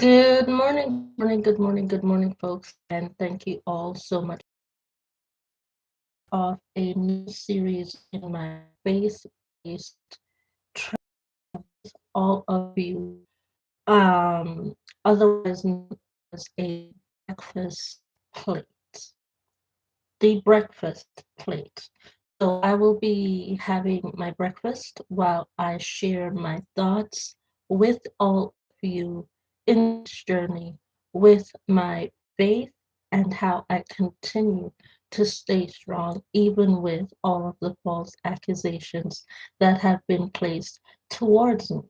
Good morning, folks, and thank you all so much of a new series in my faith-based trust all of you, um, otherwise known as a breakfast plate, the breakfast plate. So I will be having my breakfast while I share my thoughts with all of you in this journey with my faith and how I continue to stay strong, even with all of the false accusations that have been placed towards me.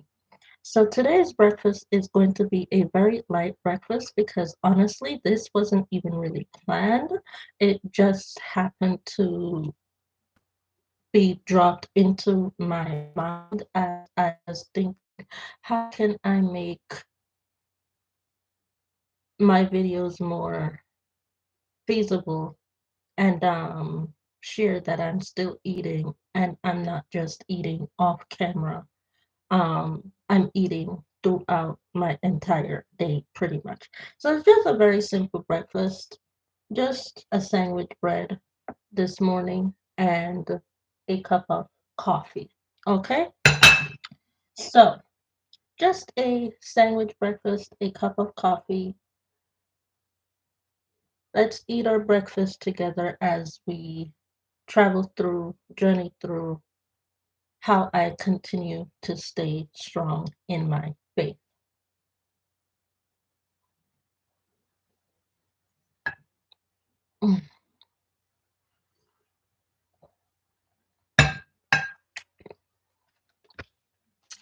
So today's breakfast is going to be a very light breakfast because honestly, this wasn't even really planned. It just happened to be dropped into my mind as I was thinking, how can I make my videos more feasible and share that I'm still eating and I'm not just eating off camera. I'm eating throughout my entire day pretty much. So it's just a very simple breakfast, just a sandwich bread this morning and a cup of coffee. Okay? So just a sandwich breakfast, a cup of coffee. Let's eat our breakfast together as we journey through how I continue to stay strong in my faith. Mm.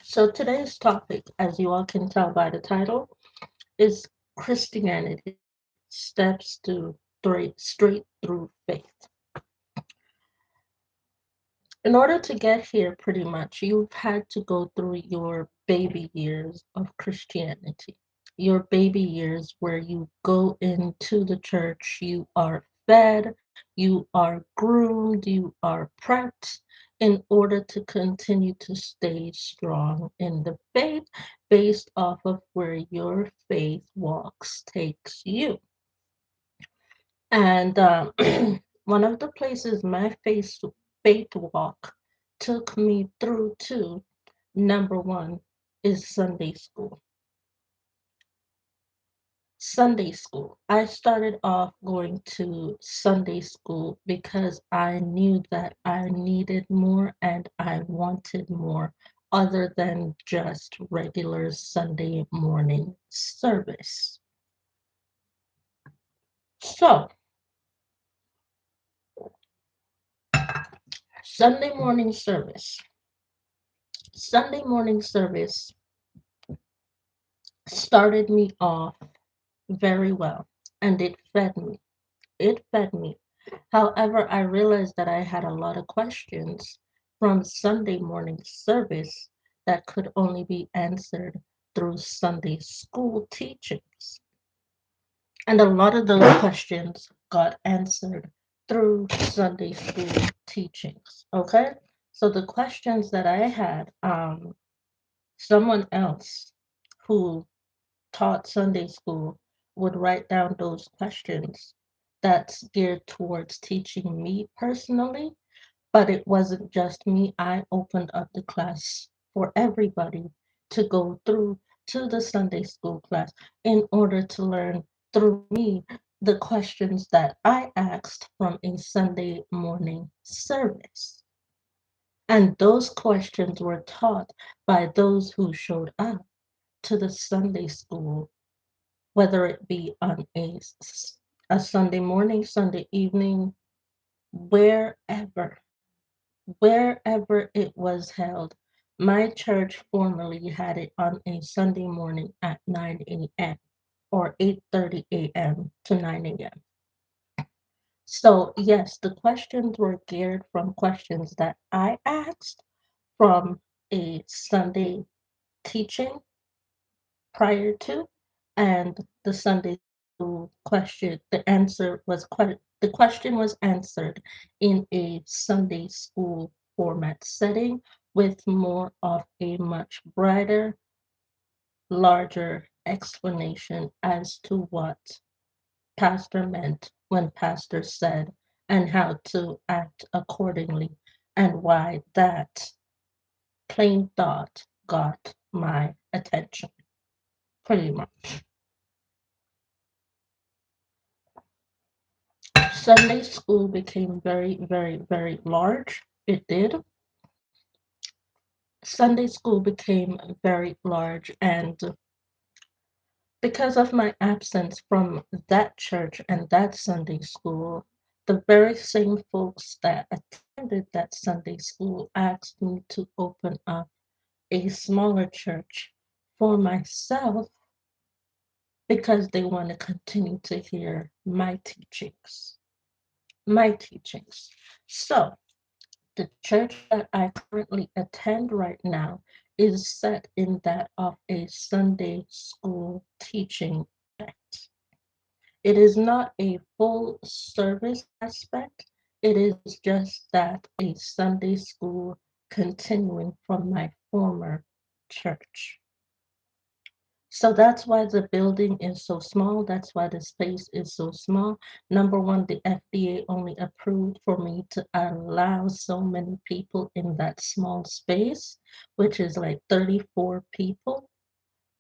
So today's topic, as you all can tell by the title, is Christianity Steps to Straight Through Faith. In order to get here, pretty much, you've had to go through your baby years of Christianity, your baby years where you go into the church, you are fed, you are groomed, you are prepped in order to continue to stay strong in the faith based off of where your faith walks takes you. And one of the places my faith walk took me through to, number one, is Sunday school. Sunday school. I started off going to Sunday school because I knew that I needed more and I wanted more other than just regular Sunday morning service. So, Sunday morning service. Sunday morning service started me off very well and it fed me. It fed me. However, I realized that I had a lot of questions from Sunday morning service that could only be answered through Sunday school teachings. And a lot of those questions got answered through Sunday school teachings. Okay? So the questions that I had, someone else who taught Sunday school would write down those questions that's geared towards teaching me personally, but it wasn't just me. I opened up the class for everybody to go through to the Sunday school class in order to learn through me the questions that I asked from a Sunday morning service. And those questions were taught by those who showed up to the Sunday school, whether it be on a Sunday morning, Sunday evening, wherever, wherever it was held. My church formerly had it on a Sunday morning at 9 a.m. or 8:30 a.m. to 9 a.m. So yes, the questions were geared from questions that I asked from a Sunday teaching prior to, and the Sunday school question, the question was answered in a Sunday school format setting with more of a much brighter, larger explanation as to what pastor meant when pastor said and how to act accordingly and why that plain thought got my attention pretty much. Sunday school became very, very, very large. It did. Sunday school became very large, and because of my absence from that church and that Sunday school, the very same folks that attended that Sunday school asked me to open up a smaller church for myself because they want to continue to hear my teachings. My teachings. So, the church that I currently attend right now is set in that of a Sunday school teaching aspect. It is not a full service aspect. It is just that a Sunday school continuing from my former church. So that's why the building is so small. That's why the space is so small. Number one, the FDA only approved for me to allow so many people in that small space, which is like 34 people.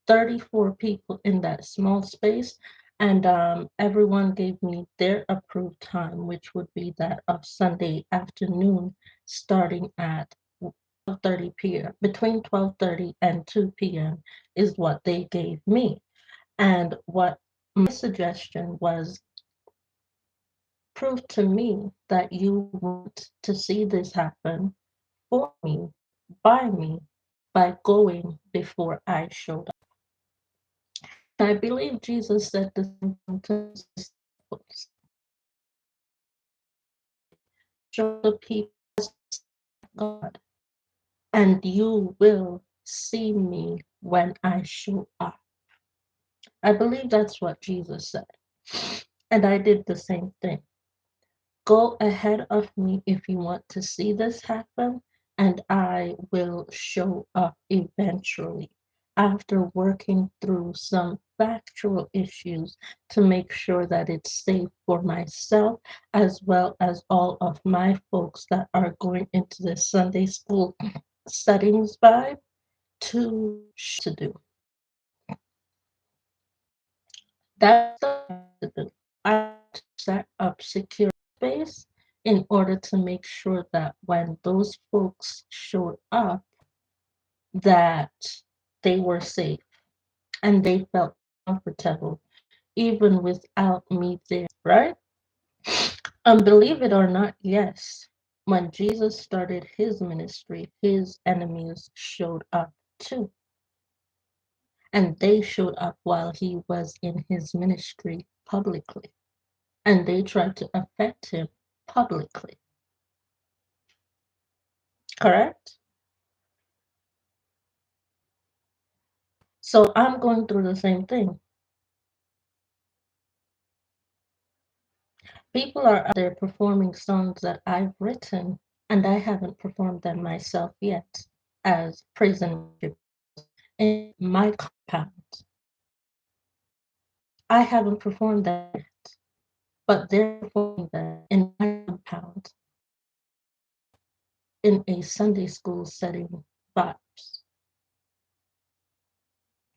34 people in that small space. And everyone gave me their approved time, which would be that of Sunday afternoon, starting at 12:30 p.m. Between 12:30 and 2 p.m. is what they gave me. And what my suggestion was, prove to me that you want to see this happen for me, by me, by going before I showed up. I believe Jesus said the same thing to his disciples. Show the people God, and you will see me when I show up. I believe that's what Jesus said. And I did the same thing. Go ahead of me if you want to see this happen, and I will show up eventually after working through some factual issues to make sure that it's safe for myself as well as all of my folks that are going into the Sunday school settings vibe to do. That's what I have to do. I have to set up secure space in order to make sure that when those folks showed up, that they were safe and they felt comfortable even without me there, right? And believe it or not, yes, when Jesus started his ministry, his enemies showed up too. And they showed up while he was in his ministry publicly. And they tried to affect him publicly. Correct? So I'm going through the same thing. People are out there performing songs that I've written, and I haven't performed them myself yet as praise and worship in my compound. I haven't performed that yet, but they're performing that in my compound in a Sunday school setting vibes.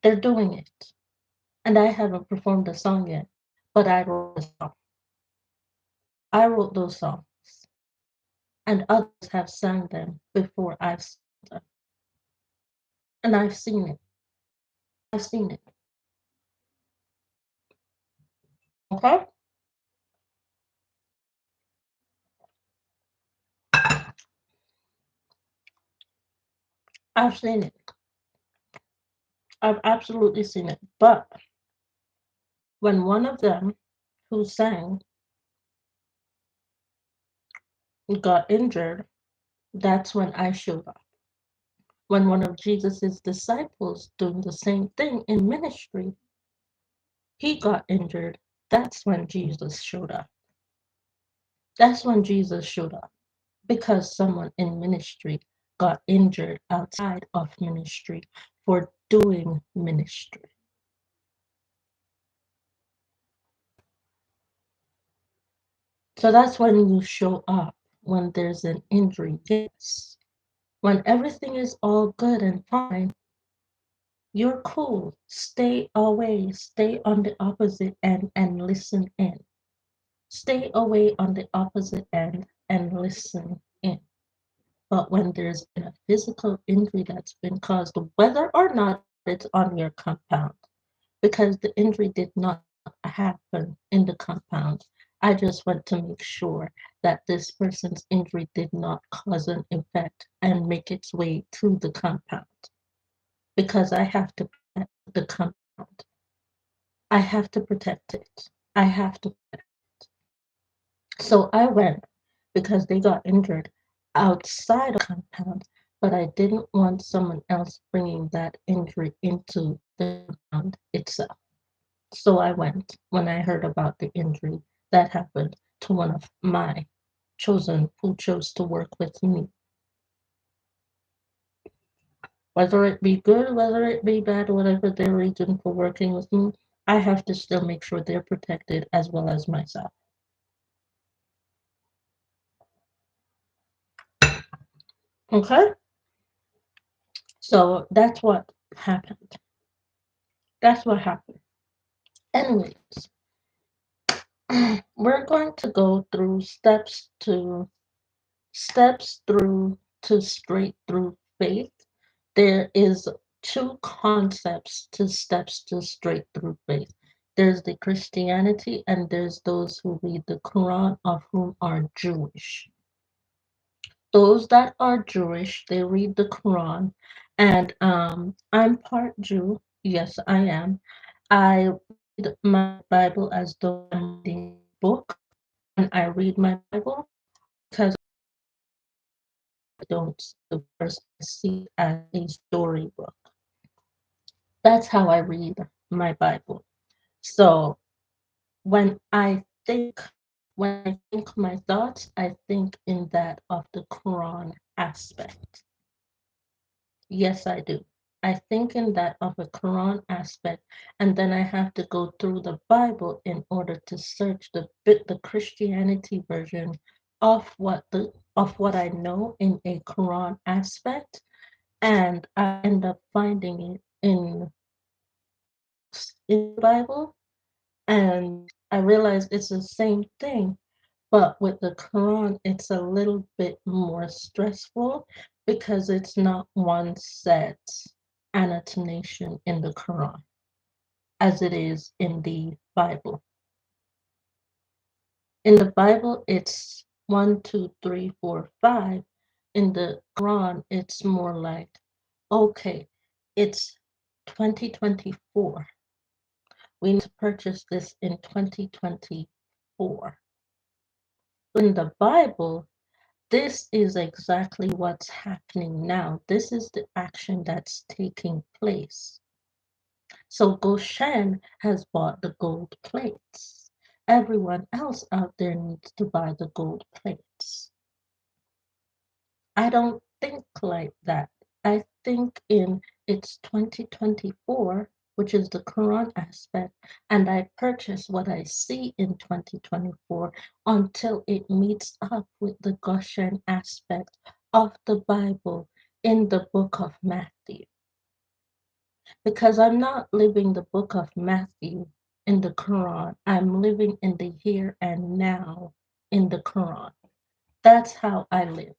They're doing it. And I haven't performed a song yet, but I wrote a song. I wrote those songs, and others have sang them before I've sung them. And I've seen it. I've seen it. Okay? I've seen it. I've absolutely seen it. But when one of them who sang got injured, that's when I showed up. When one of Jesus's disciples doing the same thing in ministry, he got injured, that's when Jesus showed up. That's when Jesus showed up. Because someone in ministry got injured outside of ministry for doing ministry. So that's when you show up when there's an injury. Yes. When everything is all good and fine, you're cool. Stay away. Stay on the opposite end and listen in. Stay away on the opposite end and listen in. But when there's been a physical injury that's been caused, whether or not it's on your compound, because the injury did not happen in the compound, I just want to make sure that this person's injury did not cause an effect and make its way through the compound because I have to protect the compound. I have to protect it. I have to. So I went because they got injured outside of the compound, but I didn't want someone else bringing that injury into the compound itself. So I went when I heard about the injury that happened to one of my chosen who chose to work with me. Whether it be good, whether it be bad, whatever their reason for working with me, I have to still make sure they're protected as well as myself. Okay? So that's what happened. That's what happened. Anyways, we're going to go through steps through to straight through faith. There is two concepts to steps to straight through faith. There's the Christianity and there's those who read the Quran of whom are Jewish. Those that are Jewish, they read the Quran, and I'm part Jew. Yes, I am. I read my Bible as though I'm reading a book, and I read my Bible because I don't see the verse, I see it as a storybook. That's how I read my Bible. So when I think, when I think my thoughts, I think in that of the Quran aspect. Yes, I do. I think in that of a Quran aspect, and then I have to go through the Bible in order to search the Christianity version of what I know in a Quran aspect, and I end up finding it in the Bible, and I realize it's the same thing, but with the Quran, it's a little bit more stressful because it's not one set annotation in the Quran as it is in the Bible. In the Bible, it's one, two, three, four, five. In the Quran, it's more like, okay, it's 2024. We need to purchase this in 2024. In the Bible, this is exactly what's happening now. This is the action that's taking place. So Goshen has bought the gold plates. Everyone else out there needs to buy the gold plates. I don't think like that. I think in it's 2024, which is the Quran aspect, and I purchase what I see in 2024 until it meets up with the Goshen aspect of the Bible in the book of Matthew. Because I'm not living the book of Matthew in the Quran, I'm living in the here and now in the Quran. That's how I live,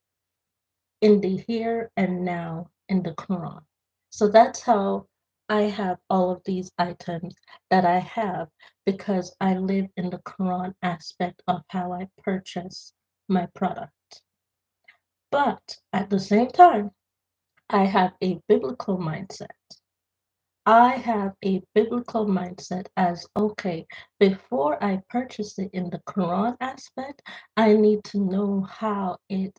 in the here and now in the Quran. So that's how I have all of these items that I have because I live in the Quran aspect of how I purchase my product. But at the same time, I have a biblical mindset. I have a biblical mindset as okay, before I purchase it in the Quran aspect, I need to know how it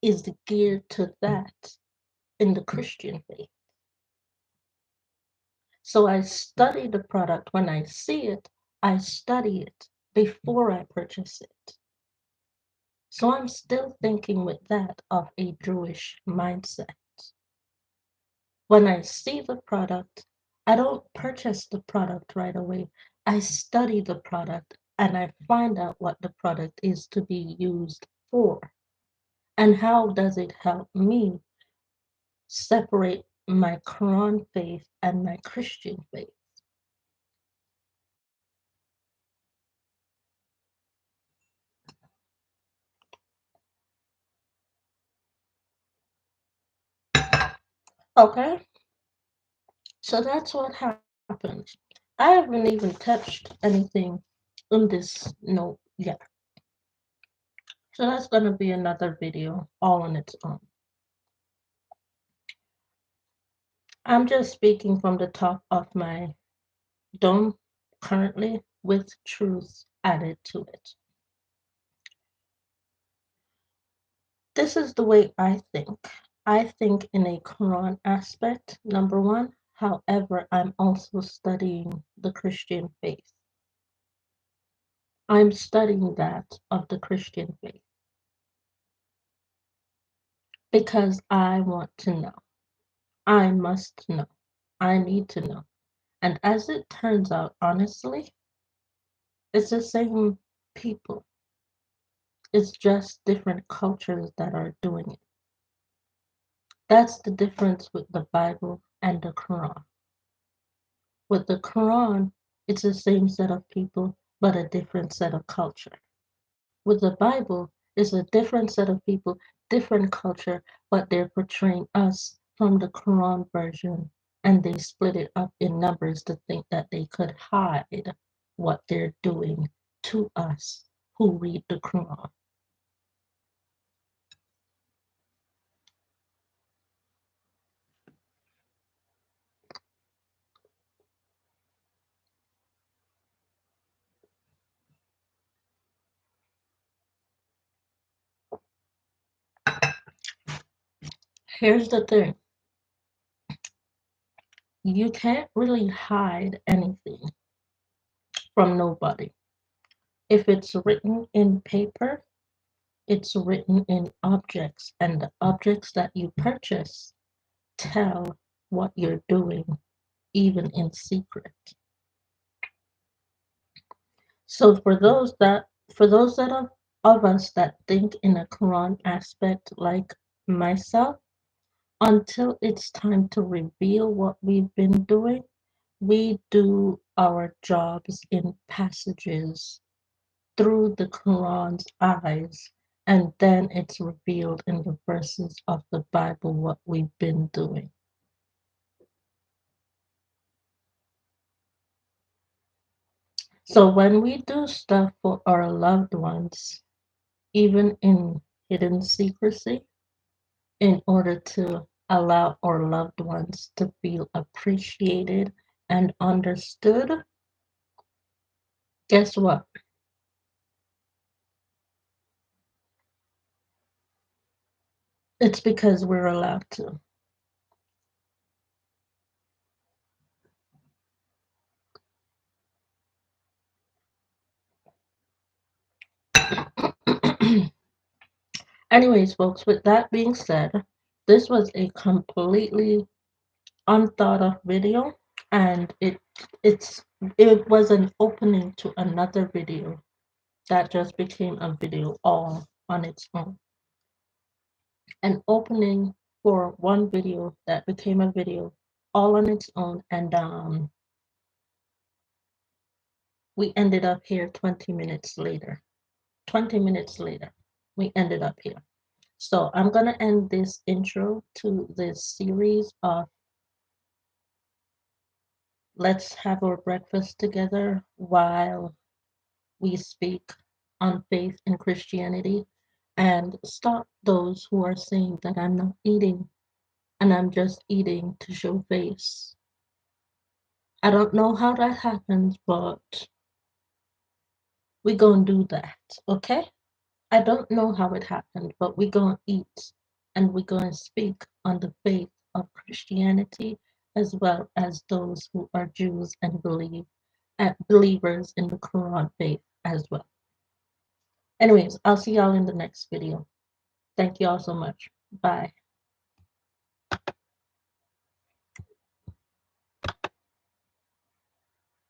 is geared to that in the Christian faith. So I study the product when I see it, I study it before I purchase it. So I'm still thinking with that of a Jewish mindset. When I see the product, I don't purchase the product right away. I study the product and I find out what the product is to be used for, and how does it help me separate my Quran faith and my Christian faith. Okay, so that's what happens. I haven't even touched anything in this note yet. So that's going to be another video all on its own. I'm just speaking from the top of my dome currently with truth added to it. This is the way I think. I think in a Quran aspect, number one. However, I'm also studying the Christian faith. I'm studying that of the Christian faith because I want to know. I must know. I need to know. And as it turns out, honestly, it's the same people. It's just different cultures that are doing it. That's the difference with the Bible and the Quran. With the Quran, it's the same set of people, but a different set of culture. With the Bible, it's a different set of people, different culture, but they're portraying us from the Quran version, and they split it up in numbers to think that they could hide what they're doing to us who read the Quran. Here's the thing, you can't really hide anything from nobody. If it's written in paper, it's written in objects, and the objects that you purchase tell what you're doing, even in secret. So for those that of us that think in a Quran aspect like myself, until it's time to reveal what we've been doing, we do our jobs in passages through the Quran's eyes, and then it's revealed in the verses of the Bible what we've been doing. So when we do stuff for our loved ones, even in hidden secrecy, in order to allow our loved ones to feel appreciated and understood, guess what? It's because we're allowed to. Anyways, folks, with that being said, this was a completely unthought of video, and it was an opening to another video that just became a video all on its own. An opening for one video that became a video all on its own, and we ended up here 20 minutes later. 20 minutes later, we ended up here. So I'm gonna end this intro to this series of let's have our breakfast together while we speak on faith and Christianity, and stop those who are saying that I'm not eating and I'm just eating to show face. I don't know how that happens, but we gonna do that, okay? I don't know how it happened, but we gonna eat and we gonna speak on the faith of Christianity, as well as those who are Jews and believers in the Quran faith as well. Anyways, I'll see y'all in the next video. Thank you all so much. Bye.